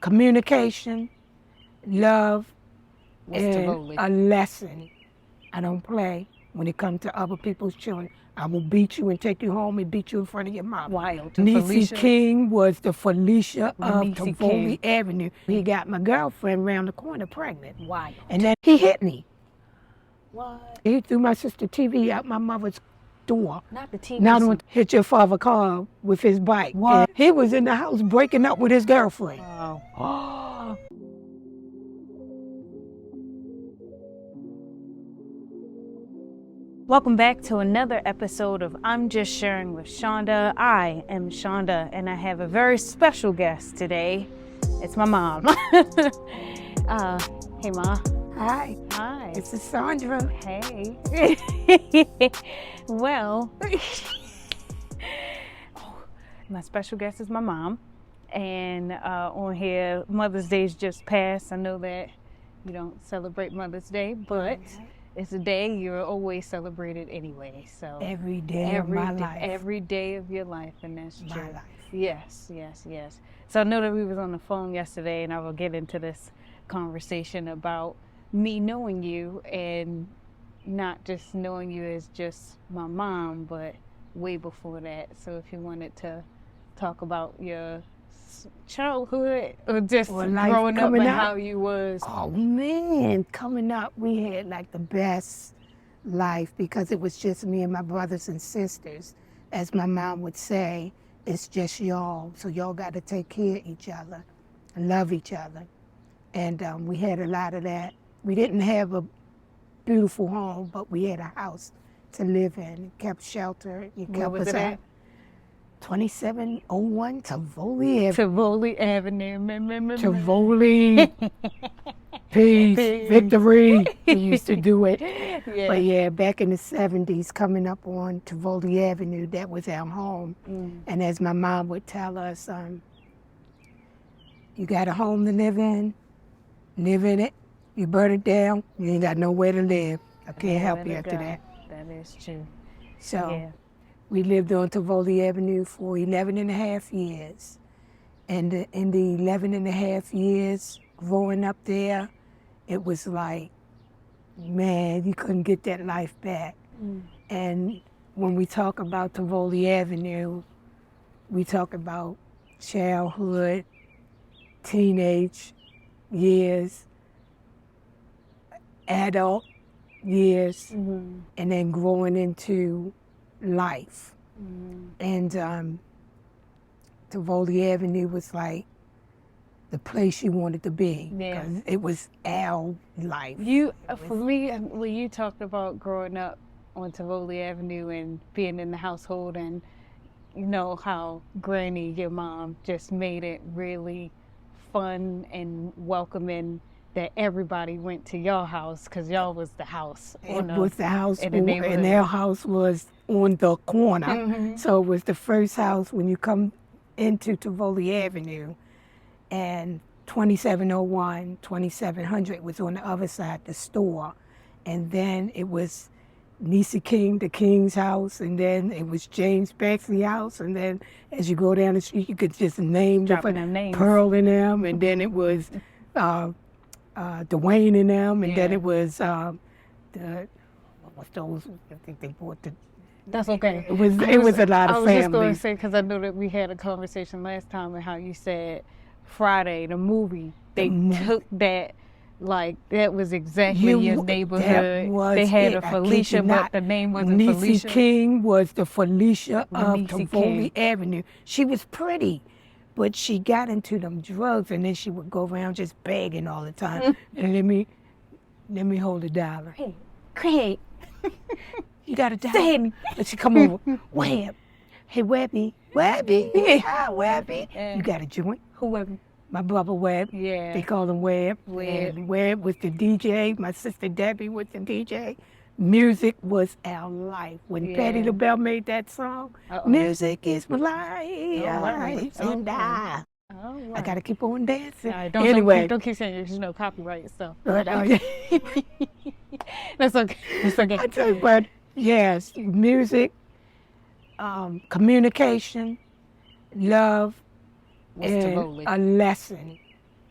communication, love, What's and Tivoli? a lesson. I don't play when it comes to other people's children. I will beat you and take you home and beat you in front of your mom. Wild. Niecy Felicia? King was the Felicia of Reminisce Tivoli King. Avenue. He got my girlfriend around the corner pregnant. Wild. And then he hit me. What? He threw my sister TV out my mother's door. Not the TV. Not on hit your father car with his bike. What? And he was in the house breaking up with his girlfriend. Wow. Welcome back to another episode of I'm Just Sharing with Shaunda. I am Shaunda, and I have a very special guest today. It's my mom. Hey, Ma. Hi, Hi. this is Sandra. Hey. Well, my special guest is my mom. And on here, Mother's Day's just passed. I know that you don't celebrate Mother's Day, but it's a day you're always celebrated anyway. So Every day of my life. every day of your life, and that's My true. life. Yes. So I know that we was on the phone yesterday, and I will get into this conversation about me knowing you, and not just knowing you as just my mom, but way before that. So if you wanted to talk about your childhood or just Or life growing up coming and up. how you was. Oh man, coming up, we had like the best life because it was just me and my brothers and sisters. As my mom would say, it's just y'all. So y'all got to take care of each other and love each other. And we had a lot of that. We didn't have a beautiful home, but we had a house to live in. It kept shelter. It Where kept was us it out. at? 2701 Tivoli Avenue. Tivoli Avenue. Tivoli, peace, Peace. victory. We used to do it. Yeah. But yeah, back in the 70s, coming up on Tivoli Avenue, that was our home. And as my mom would tell us, you got a home to live in it. You burn it down, you ain't got nowhere to live. I can't help you after that. That is true. So Yeah. we lived on Tivoli Avenue for 11 and a half years. And in the 11 and a half years growing up there, it was like, man, you couldn't get that life back. And when we talk about Tivoli Avenue, we talk about childhood, teenage years, adult years, and then growing into life. And Tivoli Avenue was like the place you wanted to be. Yeah. 'Cause it was our life. For me, when you talked about growing up on Tivoli Avenue and being in the household, and you know how Granny, your mom, just made it really fun and welcoming that everybody went to your house because y'all was the house. It was the house, in the and neighborhood. our house was on the corner. So it was the first house when you come into Tivoli Avenue, and 2701, 2700 was on the other side, the store. And then it was Niecy King, the King's house, and then it was James Baxley's house, and then as you go down the street, you could just name Dropping different them names. Pearl and them, and then it was Dwayne and them, and then Yeah. it was what was those? I think they bought the. That's okay. It was a lot of I was just going to families. say, because I know that we had a conversation last time and how you said Friday, the movie, they took that, like, that was exactly your neighborhood. They had a Felicia, but the name wasn't Niecy Felicia. King was the Felicia of Niecy Tivoli King. Avenue. She was pretty, but she got into them drugs, and then she would go around just begging all the time. And let me hold $1. Hey, Craig, You got $1? Sammy. But she come over, Web. Hey, Webby. Hi, Webby. Yeah. You got a joint? Whoever. My brother Webb. Yeah. They called him Webb. Webb. And Webb was the DJ. My sister Debbie was the DJ. Music was our life. When Patti Yeah. LaBelle made that song, music is my life. right. And Oh, I got to keep on dancing. All right, Anyway. don't keep saying it, 'cause you know copyright stuff. But, That's okay. That's okay. I tell you, but yes, music, communication, love, What's and Tivoli? a lesson.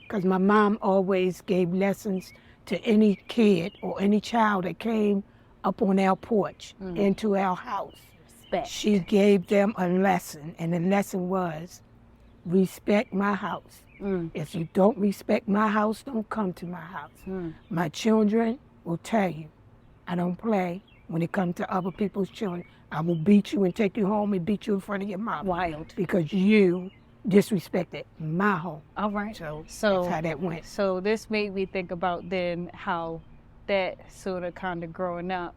because my mom always gave lessons to any kid or any child that came up on our porch into our house. Respect. She gave them a lesson, and the lesson was, respect my house. If you don't respect my house, don't come to my house. My children will tell you, I don't play when it comes to other people's children. I will beat you and take you home and beat you in front of your mom. Wild. Because you disrespected my home. All right. So So that's how that went. So this made me think about then how that sort of kind of growing up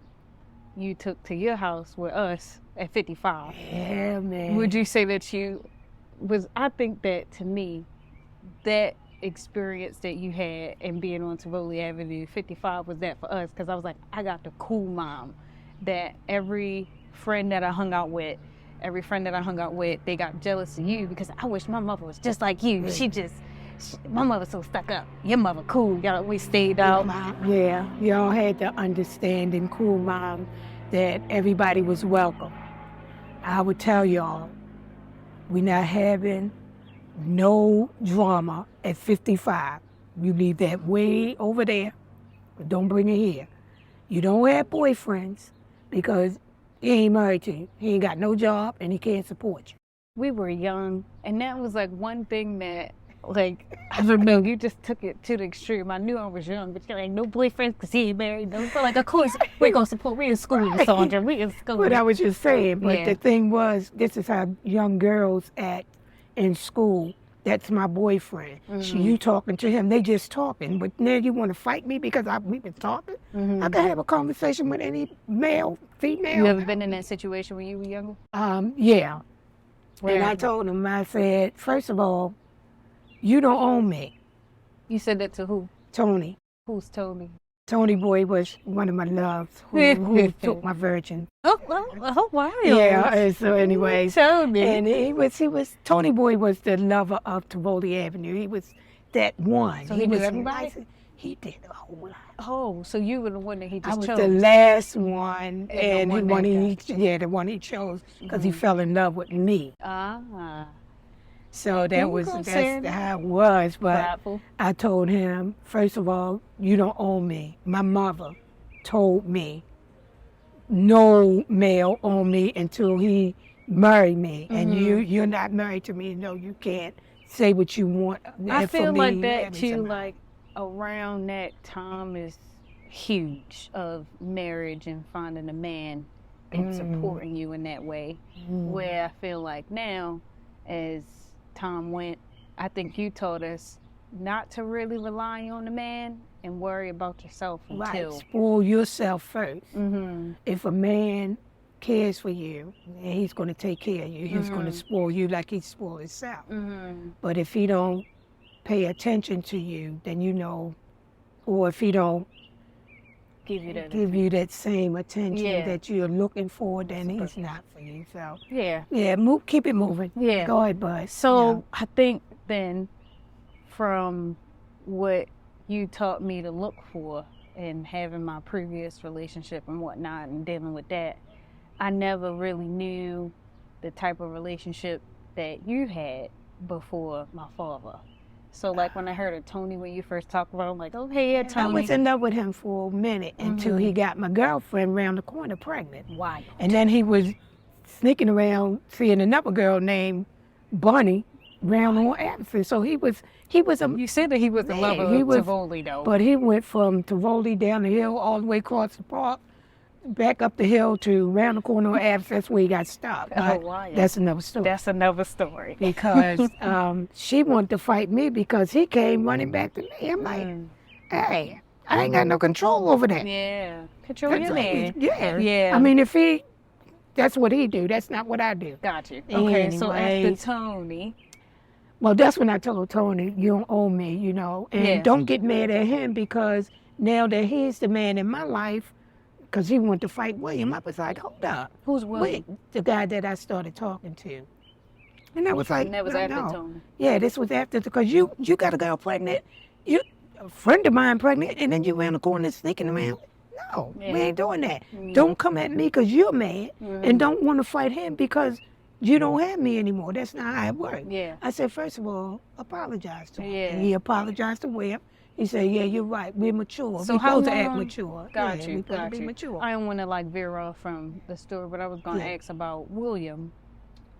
you took to your house with us at 55. Yeah, man. Would you say that you was, I think that to me, that experience that you had in being on Tivoli Avenue 55 was that for us, because I was like, I got the cool mom that every friend that I hung out with, they got jealous of you because I wish my mother was just like you. My mother's so stuck up. Your mother cool. Y'all always stayed out. Yeah, y'all had the understanding, cool mom, that everybody was welcome. I would tell y'all, we're not having no drama at 55. You leave that way over there. Don't bring it here. You don't have boyfriends because he ain't married to you. He ain't got no job and he can't support you. We were young, and that was like one thing that, like, I don't know, you just took it to the extreme. I knew I was young, but you're like, no boyfriends because he ain't married. No, but like, of course, we're going to support. We in school, Sandra. We in school. But I was just saying, but Yeah. the thing was, this is how young girls act in school. That's my boyfriend. You talking to him, they just talking. But now you want to fight me because we've been talking? I can have a conversation with any male, female. You ever been in that situation when you were younger? Yeah. Where? And I told him, I said, first of all, you don't own me. You said that to who? Tony. Who's Tony? Tony Boy was one of my loves who took my virgin. Oh, wow. Yeah, and so anyways. Tony. And he was, Tony Boy was the lover of Tivoli Avenue. He was that one. So he knew was everybody? nice. He did a whole lot. Oh, so you were the one that he I just was chose. the last one, and one the one that the one he chose because he fell in love with me. Ah. So that's Sarah. how it was. But Prideful. I told him, first of all, you don't own me. My mother told me no male owned me until he married me. And you're not married to me. No, you can't say what you want. I for feel me, like that having too, somebody. like around that time is huge of marriage and finding a man and supporting you in that way. Where I feel like now, as time went, I think you told us not to really rely on the man and worry about yourself until. Right, spoil yourself first. If a man cares for you, and he's going to take care of you. He's going to spoil you like he spoiled himself. But if he don't pay attention to you, then you know, or if he don't Give you that. that same attention Yeah. that you're looking for, then he's not for you. So Yeah. yeah, keep it moving. Yeah. Go ahead, bud. So I think then from what you taught me to look for in having my previous relationship and whatnot and dealing with that, I never really knew the type of relationship that you had before my father. So like when I heard of Tony when you first talked about him, I'm like, oh hey, yeah, I Tony. was in love with him for a minute until he got my girlfriend around the corner pregnant. Why? And then he was sneaking around seeing another girl named Bunny around on Addison. So he was a You said that he was the Man, lover he of was- Tivoli though. but he went from Tivoli down the hill all the way across the park, back up the hill to around the corner on Addison. That's where he got stopped. But wow. that's another story. That's another story. Because she wanted to fight me because he came running back to me. I'm like, hey, I ain't got no control over that. Yeah. Control your man. Yeah. Yeah. I mean, that's what he do. That's not what I do. Got you. Okay, so after Anyways. Tony. Well, that's when I told Tony, you don't owe me, you know. And Yeah. don't get mad at him because now that he's the man in my life, because he wanted to fight William, I was like, hold up. Who's William? Wait, the guy that I started talking to. And I was like, And that was no, after no. Tony. Yeah, this was after, because you got a girl pregnant, a friend of mine pregnant, and then you around the corner sneaking around. No, Yeah. we ain't doing that. Don't come at me because you're mad, and don't want to fight him because you don't have me anymore. That's not how it works. Yeah. I said, first of all, apologize to him. Yeah. And he apologized to Webb. He said, yeah, you're right. We're mature. So We're how supposed to act long- mature. Got yeah, you. We're supposed Got to be you. mature. I don't want to like veer off from the story, but I was going to Yeah. ask about William.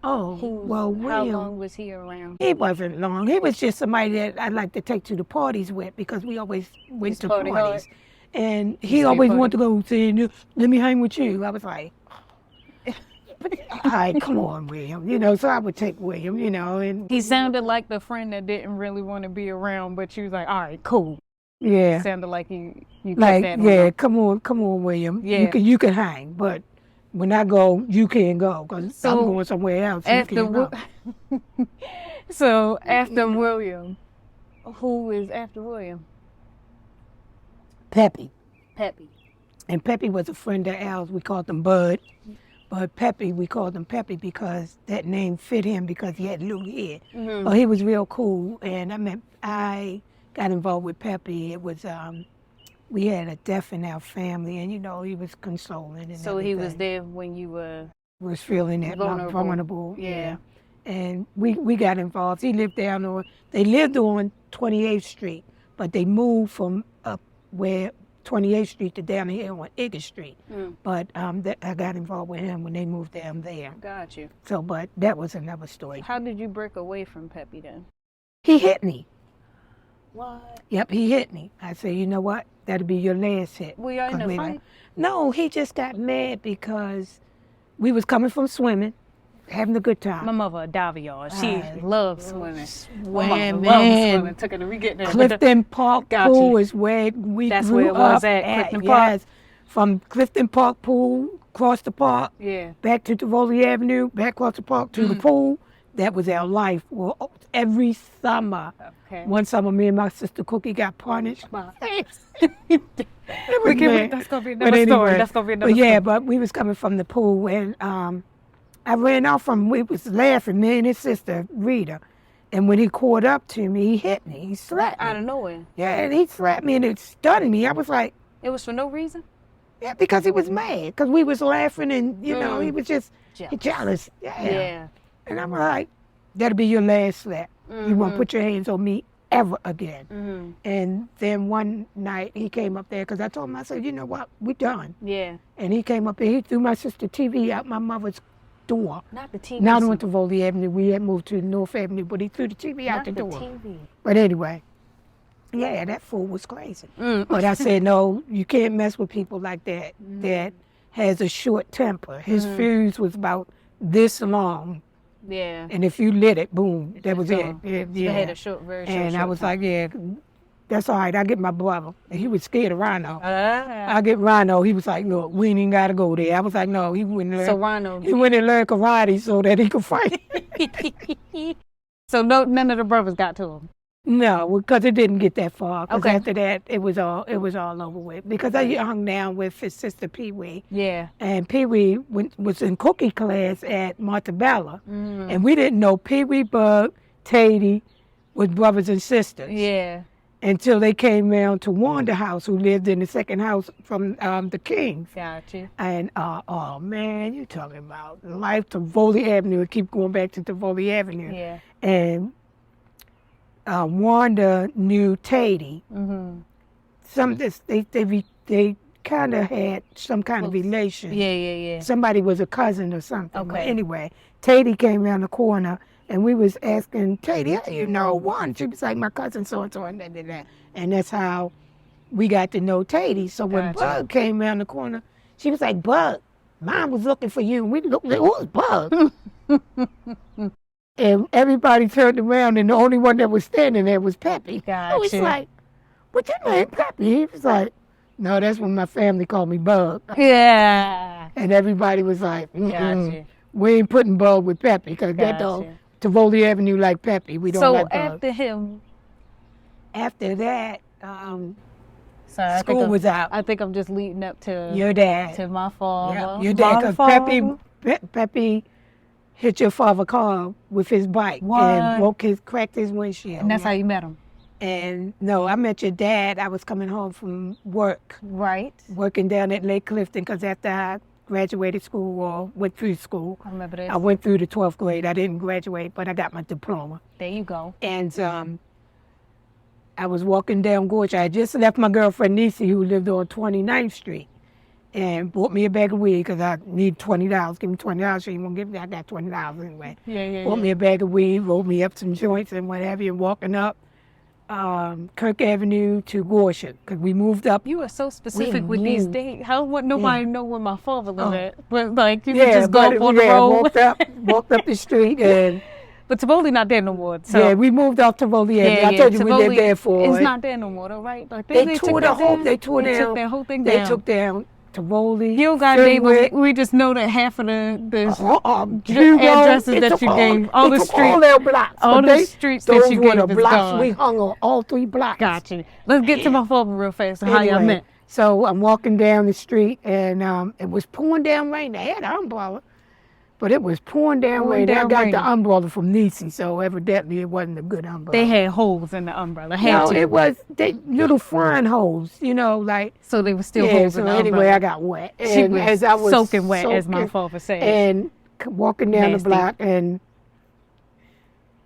Oh, well, How William, long was he around? he wasn't long. He was just somebody that I like to take to the parties with because we always went He's to party parties. hard. And he Street always party. wanted to go saying, let me hang with you. I was like, all right, come on, William. You know, so I would take William, you know. And He sounded like the friend that didn't really want to be around, but she was like, all right, cool. yeah. Sounded like you kept Like, that on yeah, him. come on, William. Yeah. You can hang, but when I go, you can't go because So, I'm going somewhere else. You After can't go. So after William, who is after William? Peppy. Peppy. And Peppy was a friend of ours. We called him Bud. But Peppy, we called him Peppy because that name fit him because he had little hair. Mm-hmm. Oh, he was real cool. And I got involved with Peppy. It was, we had a death in our family and, you know, he was consoling. And So he was everything. there when you were Was feeling that vulnerable. Yeah. And we got involved. He lived down on, they lived on 28th Street, but they moved from up where 28th Street to down here on Igger Street. Mm. But I got involved with him when they moved down there. Got you. So, but that was another story. How did you break away from Peppy then? He hit me. What? Yep, he hit me. I said, you know what? That'll be your last hit. Were y'all in 'Cause a fight? No, he just got mad because we was coming from swimming, having a good time. My mother a diver, y'all. She I loves swimming. My mother Swimming. loves swimming. Took her to we getting there. Clifton Park Got Pool you. is where we That's grew where it was up at, Clifton Park? Yes, from Clifton Park Pool, across the park, Yeah. back to Tivoli Avenue, back across the park to the pool. That was our life. Well, every summer. Okay. One summer, me and my sister Cookie got punished. It was We can- bad. that's gonna be But another story. anyway, That's gonna be another But yeah, story. but we was coming from the pool and I ran off from, we was laughing, me and his sister, Rita. And when he caught up to me, he hit me. He slapped Out me. of nowhere. Yeah, and he slapped me and it stunned me. I was like, It was for no reason? yeah, because he was mad. Because we was laughing and, you know, he was just jealous. Yeah. Yeah. And I'm like, that'll be your last slap. You won't put your hands on me ever again. Mm-hmm. And then one night he came up there because I told him, I said, you know what, we done. Yeah. And he came up there, he threw my sister TV out my mother's door. Not the TV. Not on Tivoli Avenue, we had moved to North Avenue, but he threw the TV out the door. TV. But anyway, yeah, that fool was crazy. Mm. But I said, no, you can't mess with people like that, that has a short temper. His fuse was about this long. Yeah. And if you lit it, boom, that was it. gone. Yeah, They had a short version. And I was like, yeah, that's all right. I'll get my brother. And he was scared of Rhino. Ah. I'll get Rhino. He was like, look, we ain't even got to go there. I was like, no, he went and So learned, Ronald. he went and learned karate so that he could fight. So none of the brothers got to him. No, because it didn't get that far. Because Okay. after that, it was all over with. Because I hung down with his sister Pee Wee. Yeah. And Pee Wee was in cookie class at Montebello. Mm. And we didn't know Pee Wee, Bug, Tatey was brothers and sisters. Yeah. Until they came down to Wanda House, who lived in the second house from the Kings. Got you. And, oh man, you're talking about life to Tivoli Avenue. And keep going back to Tivoli Avenue. Yeah. And Wanda knew Tatey. Mm-hmm. They kind of had some kind of relation. Yeah. Somebody was a cousin or something. But Okay. anyway, Tatey came around the corner and we was asking Tatey, how you know Wanda? She was like, my cousin so-and-so and that. And that's how we got to know Tatey. So when Gotcha. Bug came around the corner, she was like, Bug, Mom was looking for you. And we looked like, who's Bug? And everybody turned around, and the only one that was standing there was Peppy. I was Gotcha. like, what's your name, Peppy? He was like, no, that's when my family called me Bug. Yeah. And everybody was like, Gotcha. we ain't putting Bug with Peppy, because that don't, Gotcha. Tivoli Avenue like Peppy. We don't So like Bug. after him, After that, sorry, school was out. I think I'm just leading up to Your dad. to my father. Yeah, your dad, My because father. Peppy hit your father's car with his bike What? and cracked his windshield. And that's how you met him, And no, I met your dad. I was coming home from work, right? working down at Lake Clifton, because after I graduated school or went through school. I remember this. I went through the 12th grade. I didn't graduate, but I got my diploma. There you go. And I was walking down Gorge. I had just left my girlfriend, Nisi, who lived on 29th Street, and bought me a bag of weed because I need $20. Give me $20. She ain't going to give me. I got $20 anyway. Bought me a bag of weed, rolled me up some joints and what have you, and walking up Kirk Avenue to Gorsham because we moved up. You are so specific with these dates. How would nobody know where my father lived at? But like you could just go up on the road. walked up the street and. But Tivoli not there no more. So. Yeah, we moved off Tivoli. I told you Tivoli, we lived there for. It's not there no more, though, right? Like they tore the whole. They tore down. They took their whole thing down. They took down Tivoli. You don't got name. We just know that half of the addresses that you gave, all the streets, all their blocks, all the streets that you gave is gone. We hung on all 3 blocks. Gotcha. Let's get to my father real fast. How y'all met? So I'm walking down the street and it was pouring down rain. They had an umbrella. But it was pouring down rain. I got the umbrella from Nisi, so evidently it wasn't a good umbrella. They had holes in the umbrella. It was little frying holes, like. So they were still holes in the umbrella. Anyway, I got wet. She was soaking wet, as my father said. And walking down the block, and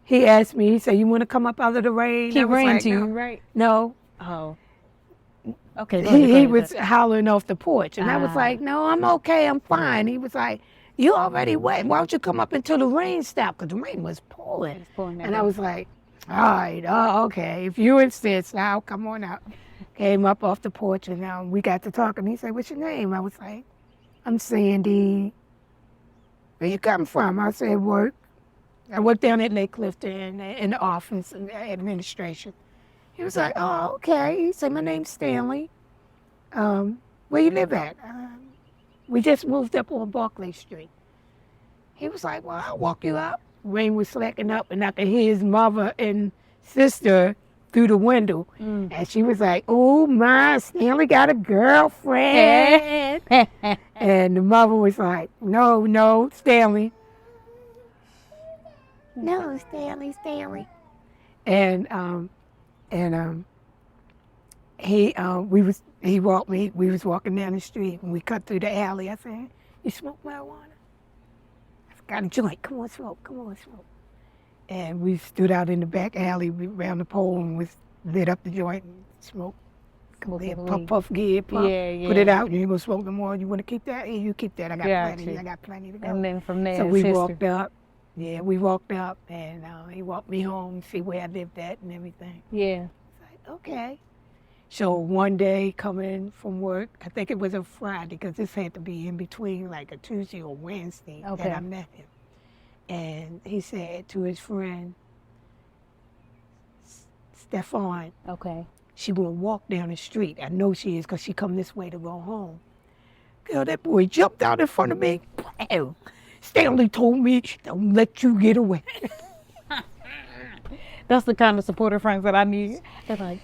he asked me, he said, "You want to come up out of the rain?" He ran to you, right? No. Oh. Okay. He was hollering off the porch, and I was like, "No, I'm okay. I'm fine." He was like, "You already wet. Why don't you come up until the rain stopped?" Because the rain was pouring. And I was like, "All right, okay. If you insist, I'll come on out." Came up off the porch, and we got to talking. He said, "What's your name?" I was like, "I'm Sandy." "Where you come from?" I said, "Work." I worked down at Lake Clifton in the office and administration. He was like, "Oh, okay." He said, "My name's Stanley. Where you live at?" We just moved up on Barclay Street. He was like, "Well, I'll walk you up." Rain was slacking up, and I could hear his mother and sister through the window. And she was like, "Oh, my, Stanley got a girlfriend." And the mother was like, No, Stanley. "No, Stanley. He walked me. We was walking down the street and we cut through the alley. I said, "You smoke marijuana?" "I've got a joint. Come on, smoke. And we stood out in the back alley around the pole and we lit up the joint and smoked. Puff, get puff. Yeah. Put it out. You ain't gonna smoke no more. You want to keep that? Yeah, you keep that. I got plenty to go. And then from there, so we walked up. Yeah, we walked up and he walked me home, see where I lived at and everything. Yeah. It's like, okay. So one day coming from work, I think it was a Friday because this had to be in between like a Tuesday or Wednesday that I met him. And he said to his friend, Stefan, she will walk down the street. I know she is because she come this way to go home. Girl, that boy jumped out in front of me. Wow. Stanley told me, "Don't let you get away." That's the kind of supportive friends that I need. They're like,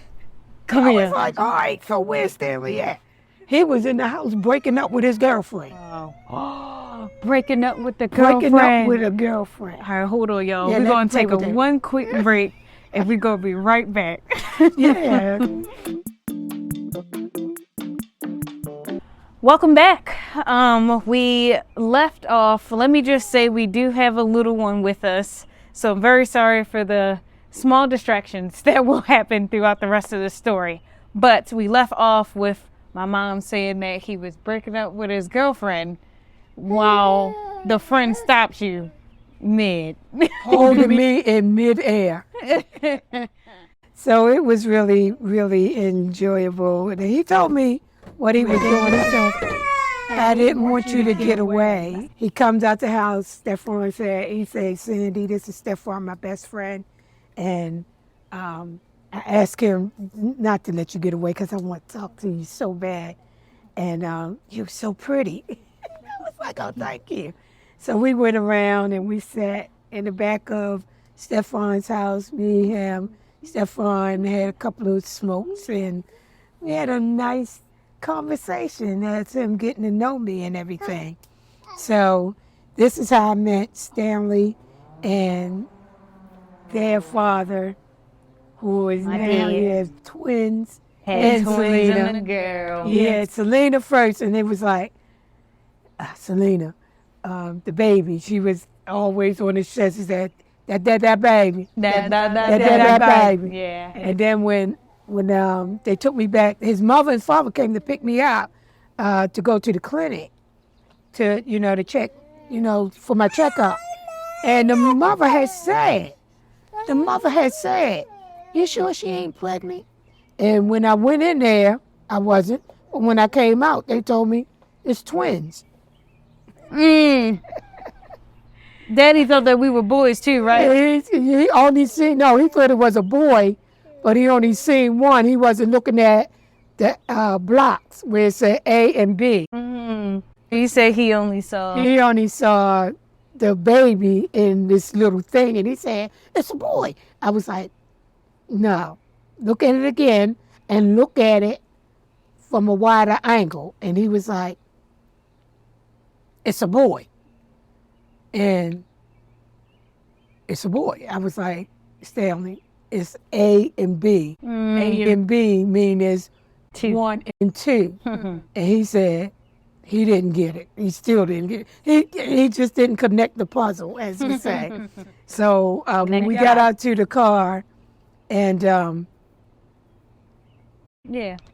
"Come here." I was like, "All right, so where's Stanley at?" He was in the house breaking up with his girlfriend. Breaking up with the girlfriend. Breaking up with a girlfriend. All right, hold on, y'all. We're going to take one quick break, and we're going to be right back. Yeah. Welcome back. We left off. Let me just say we do have a little one with us. So I'm very sorry for the small distractions that will happen throughout the rest of the story. But we left off with my mom saying that he was breaking up with his girlfriend while the friend stopped you mid. Holding me in midair. So it was really, really enjoyable. And he told me what he was doing. He said, "I didn't want you to get away." He comes out the house. Stefan said, "Sandy, this is Stefan, my best friend." And I asked him not to let you get away because I want to talk to you so bad. And you're so pretty. I was like, "Oh, thank you." So we went around and we sat in the back of Stefan's house, me, him. Stefan had a couple of smokes and we had a nice conversation. That's him getting to know me and everything. So this is how I met Stanley and their father, who is now he has twins. Had twins and a girl. Yeah, Selena first, and it was like, Selena, the baby. She was always on his chest. She said, that baby. That baby. Yeah. And then when they took me back, his mother and father came to pick me up to go to the clinic to, to check, for my checkup. And the mother had said, you sure she ain't pregnant? And when I went in there, I wasn't. But when I came out, they told me it's twins. Daddy thought that we were boys too, right? He only seen, no, he thought it was a boy, but he only seen one. He wasn't looking at the blocks where it said A and B. You said he only saw the baby in this little thing, and he said, it's a boy. I was like, no, look at it again and look at it from a wider angle. And he was like, it's a boy. And it's a boy. I was like, Stanley, it's A and B. A and B mean is 1 and 2. And he said he didn't get it. He still didn't get it. He just didn't connect the puzzle, as we say. So when we got out to the car, and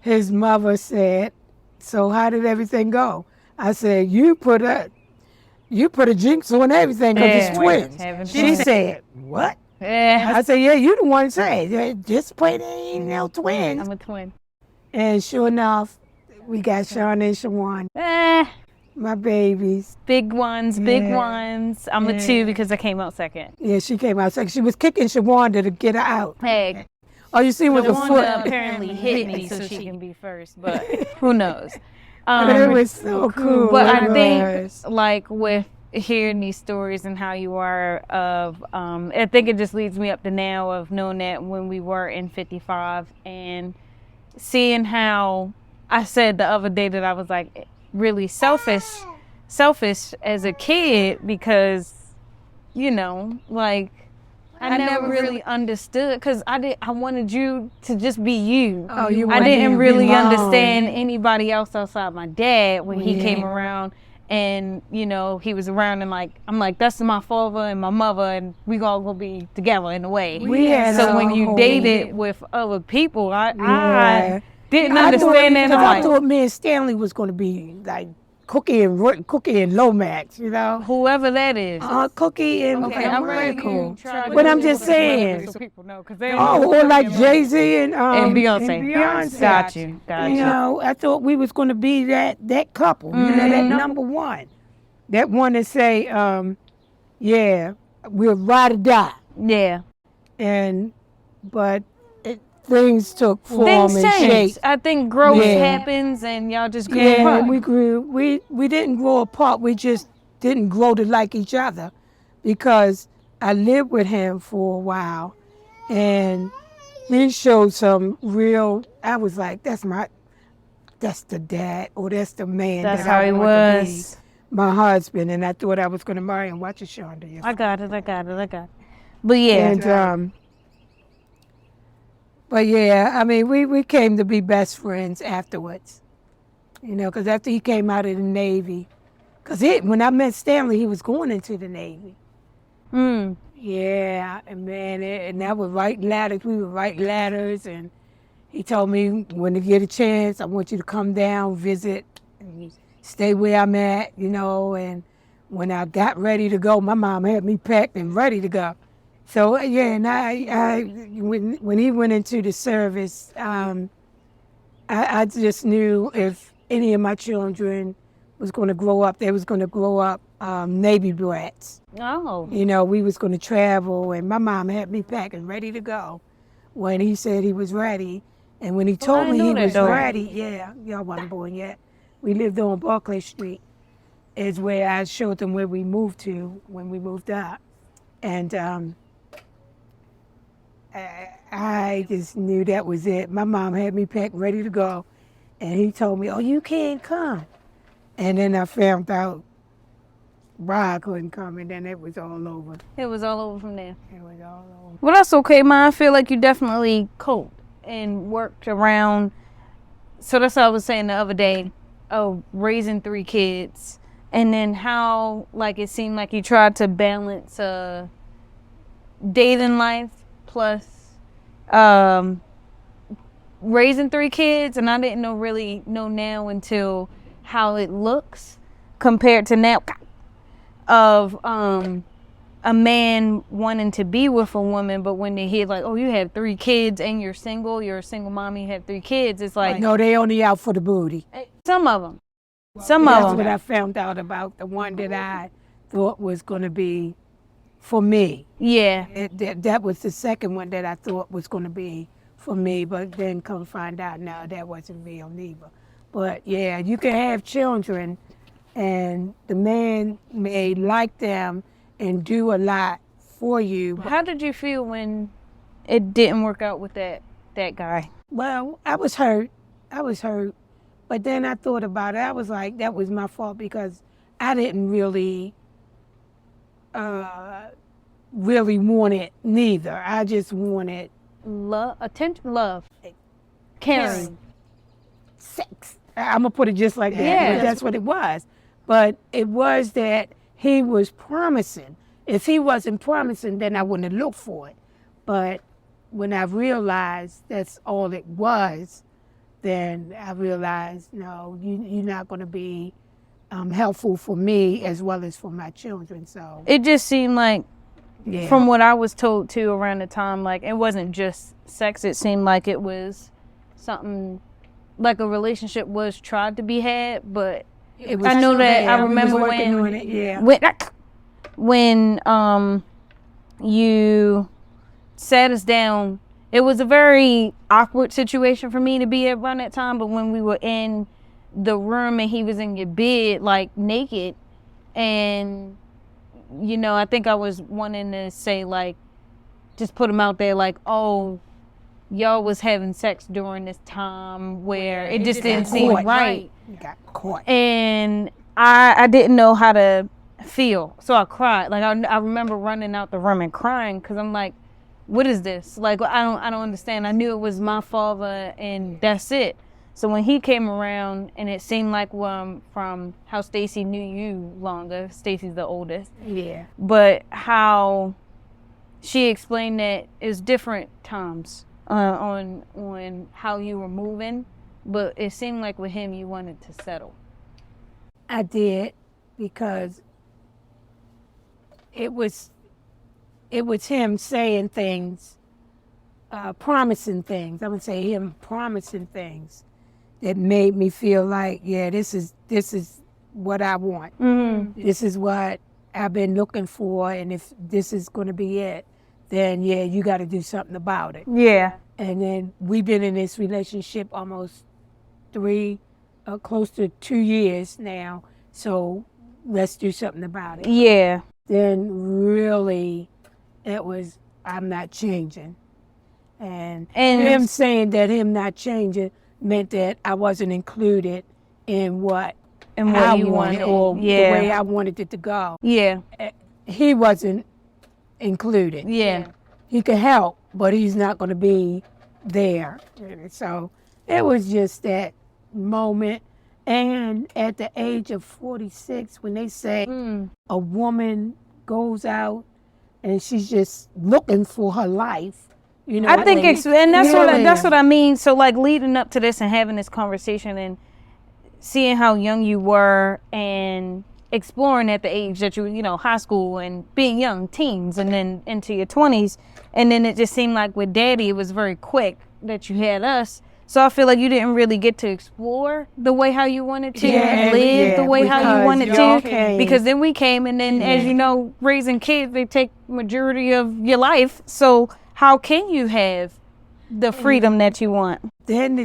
his mother said, so how did everything go? I said, you put a jinx on everything because it's twins. She said, what? I said, yeah, you the one said, just put in twins. I'm a twin. And sure enough, we got Shaunda and Shaunda. My babies. Big ones. I'm a 2 because I came out second. Yeah, she came out second. She was kicking Shaunda to get her out. Hey. All you see was a foot. Apparently hit me so she can be first, but who knows? It was so cool. But I think, like, with hearing these stories and how you are I think it just leads me up to now of knowing that when we were in 55 and seeing how I said the other day that I was like really selfish as a kid because, like I never really understood because I wanted you to just be you. Oh, you I didn't really understand anybody else outside my dad when he came around. And, he was around and I'm like, that's my father and my mother and we all gonna be together in a way. So when you dated with other people, I didn't understand that. I thought me and Stanley was gonna be like Cookie and Lomax, whoever that is. Cookie and I'm very cool. But I'm just saying. So people know, or like Jay-Z and Beyonce. Got you. I thought we was gonna be that couple, that number one. That one to say, we'll ride or die. Yeah. But things took form and shape. I think growth happens and y'all just grew apart. We grew. We didn't grow apart. We just didn't grow to like each other because I lived with him for a while and he showed some real, I was like, that's the dad or that's the man. That's that how I he want was. To be my husband, and I thought I was going to marry him. Watch it, Shaunda. Yes. I got it. But yeah. And, but yeah, I mean, we came to be best friends afterwards, because after he came out of the Navy, because when I met Stanley, he was going into the Navy. Yeah, and man, and I would write letters. We would write letters, and he told me, when you get a chance, I want you to come down, visit, and stay where I'm at, and when I got ready to go, my mom had me packed and ready to go. So yeah, and I when he went into the service, I just knew if any of my children was going to grow up, they was going to grow up Navy brats. Oh. We was going to travel, and my mom had me packed and ready to go when he said he was ready. And when he told me he was ready, y'all wasn't born yet. We lived on Barclay Street, is where I showed them where we moved to when we moved up, and I just knew that was it. My mom had me packed, ready to go, and he told me, oh, you can't come. And then I found out Rod couldn't come, and then it was all over. It was all over from there. It was all over. Well, that's okay, Ma. I feel like you definitely coped and worked around. So that's what I was saying the other day. Oh, raising 3 kids and then how like it seemed like you tried to balance dating life plus raising 3 kids, and I didn't really know now until how it looks compared to now of a man wanting to be with a woman, but when they hear like, oh, you have 3 kids and you're a single mom, you have 3 kids, it's like No, they only out for the booty. some of them. That's Some what I found out about the one that I thought was going to be for me. Yeah. That was the second one that I thought was going to be for me, but then come find out, no, that wasn't real neither. But yeah, you can have children, and the man may like them and do a lot for you. How did you feel when it didn't work out with that guy? Well, I was hurt. But then I thought about it. I was like, that was my fault because I didn't really want it neither. I just wanted Love, attention, love, caring, sex. I'm going to put it just like that. Yeah. But that's what it was. But it was that he was promising. If he wasn't promising, then I wouldn't have looked for it. But when I realized that's all it was, then I realized, no, you're not going to be helpful for me as well as for my children. So it just seemed like, yeah. from what I was told too around the time, like it wasn't just sex. It seemed like it was something like a relationship was tried to be had, but It was I know so that bad. I remember We was working when on it, yeah. when you sat us down. It was a very awkward situation for me to be at around that time, but when we were in the room and he was in your bed, like naked, and you know, I think I was wanting to say, like, just put him out there, like, oh, y'all was having sex during this time where it just didn't seem right. You got caught. And I didn't know how to feel, so I cried. Like, I remember running out the room and crying because I'm like, what is this? Like, I don't understand. I knew it was my father and that's it. So when he came around, and it seemed like from how Stacy knew you longer, Stacy's the oldest. Yeah. But how she explained that it's different times on how you were moving, but it seemed like with him you wanted to settle. I did, because it was him saying things, promising things. I would say him promising things that made me feel like, yeah, this is what I want. Mm-hmm. This is what I've been looking for, and if this is going to be it, then yeah, you got to do something about it. Yeah. And then we've been in this relationship almost close to 2 years now, so let's do something about it. Yeah. Then really, it was, I'm not changing. And him saying that him not changing meant that I wasn't included in what I you wanted, or the way I wanted it to go. Yeah. He wasn't included. Yeah. He could help, but he's not going to be there. So it was just that moment. And at the age of 46, when they say a woman goes out and she's just looking for her life, you know, I think that's what I mean. So like leading up to this and having this conversation and seeing how young you were and exploring at the age that you know, high school and being young, teens, and then into your 20s. And then it just seemed like with Daddy, it was very quick that you had us. So I feel like you didn't really get to explore the way how you wanted to live the way how you wanted to. Because then we came, and then as you know, raising kids, they take majority of your life. So how can you have the freedom that you want? Then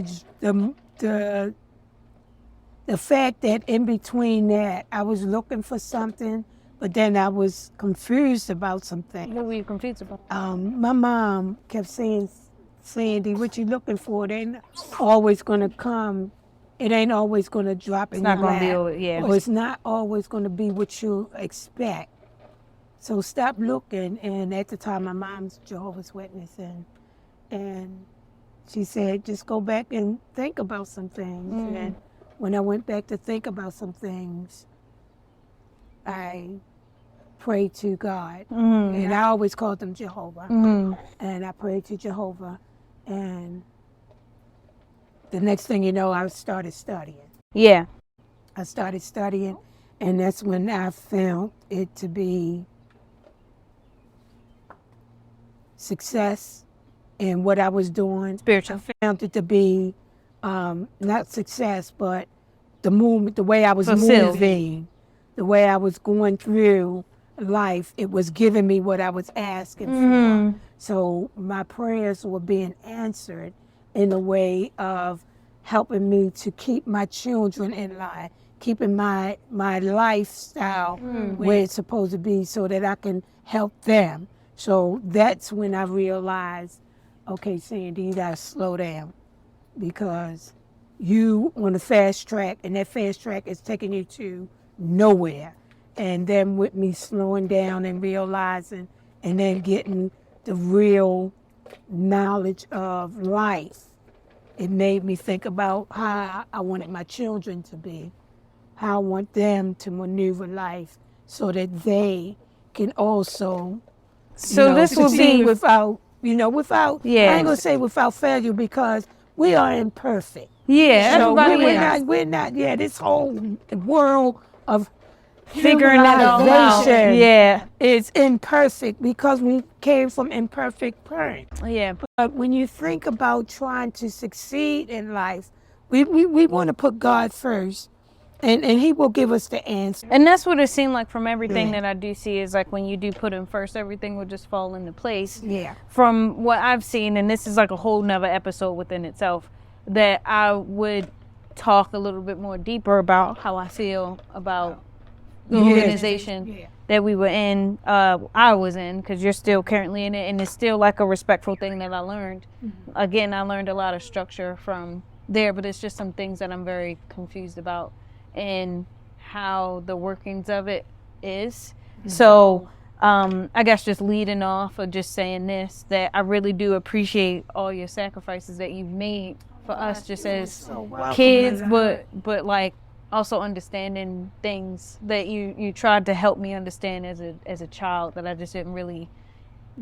the fact that in between that, I was looking for something, but then I was confused about something. What were you confused about? My mom kept saying, Sandy, what you looking for? It ain't always going to come. It ain't always going to drop in your lap. It's not going to be, Or it's not always going to be what you expect. So stop looking. And at the time, my mom's Jehovah's Witness, and she said, just go back and think about some things. And when I went back to think about some things, I prayed to God, and I always called him Jehovah. And I prayed to Jehovah, and the next thing you know, I started studying. Yeah. I started studying, and that's when I found it to be success in what I was doing. Spiritual. I found it to be not success, but the movement, the way I was moving, the way I was going through life, it was giving me what I was asking for. So my prayers were being answered in a way of helping me to keep my children in line, keeping my lifestyle where it's supposed to be so that I can help them. So that's when I realized, okay, Sandy, you gotta slow down, because you on the fast track, and that fast track is taking you to nowhere. And then with me slowing down and realizing, and then getting the real knowledge of life, it made me think about how I wanted my children to be, how I want them to maneuver life so that they can also This will be without, I ain't gonna say without failure, because we are imperfect. Yeah, So everybody we're not, this whole world of figuring it all out. civilization Yeah. is imperfect because we came from imperfect parents. Yeah. But when you think about trying to succeed in life, we want to put God first, and he will give us the answer. And that's what it seemed like from everything that I do see, is like when you do put him first, everything will just fall into place. Yeah. From what I've seen, and this is like a whole nother episode within itself, that I would talk a little bit more deeper about how I feel about the organization that we were in, I was in, because you're still currently in it, and it's still like a respectful thing that I learned. Again, I learned a lot of structure from there, but it's just some things that I'm very confused about and how the workings of it is. So I guess just leading off of just saying this, that I really do appreciate all your sacrifices that you've made for us just as kids, but like also understanding things that you tried to help me understand as a child that I just didn't really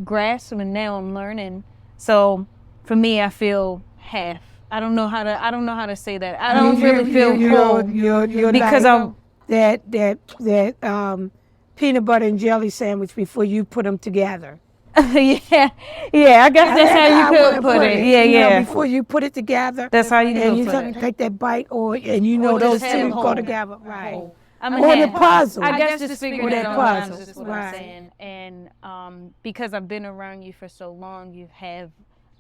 grasp, and now I'm learning. So for me, I feel half. I don't know how to say that. I don't really feel whole because I'm that peanut butter and jelly sandwich before you put them together. yeah. I guess that's how you could put it. Yeah. Before you put it together, that's how you and could you put it. take that bite, and those two go together, right? Or the puzzle. I guess just figuring it out. Puzzle. That's what I'm saying. And because I've been around you for so long, you have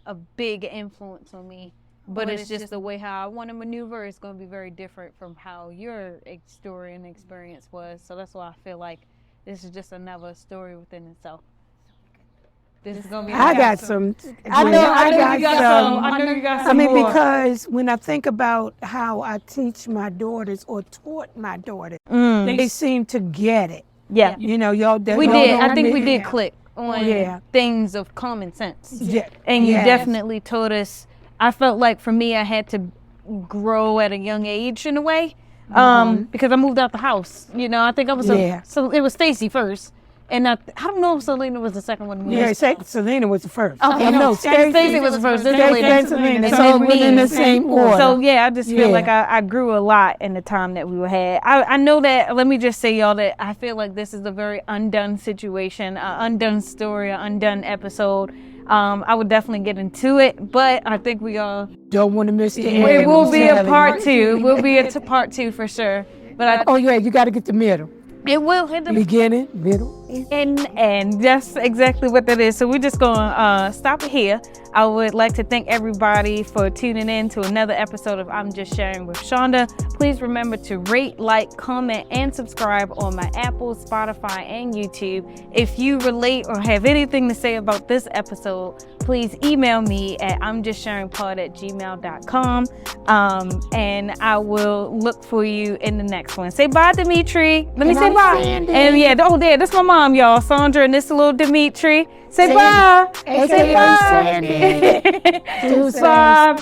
a big influence on me. But it's just the way how I want to maneuver is going to be very different from how your story and experience was. So that's why I feel like this is just another story within itself. This is gonna be. I got some. I know you got some. More. Because when I think about how I teach my daughters or taught my daughters, they seem to get it. Yeah. Y'all. We did. I think we did click on things of common sense. Yeah. And you definitely taught us. I felt like for me, I had to grow at a young age in a way, because I moved out the house. I think I was so it was Stacy first, and I don't know if Selena was the second one. Yeah, Selena was the first. Okay, no, Stacy was the first. Selena. So we in the same order. So I just feel like I grew a lot in the time that we had. I know that. Let me just say, y'all, that I feel like this is a very undone situation, an undone story, an undone episode. I would definitely get into it, but I think we all don't want to miss the end. It will be a part two. It will be a part two for sure. But you got to get the middle. It will hit the beginning, middle, and that's exactly what that is. So we're just gonna stop it here. I would like to thank everybody for tuning in to another episode of I'm Just Sharing with Shaunda. Please remember to rate, like, comment, and subscribe on my Apple, Spotify, and YouTube. If you relate or have anything to say about this episode, please email me at imjustsharingpod@gmail.com, and I will look for you in the next one. Say bye, Dimitri. Let me say bye. Sandy. And that's my mom, y'all, Sandra, and this little Dimitri. Say bye. Say bye. Sandy. Bye.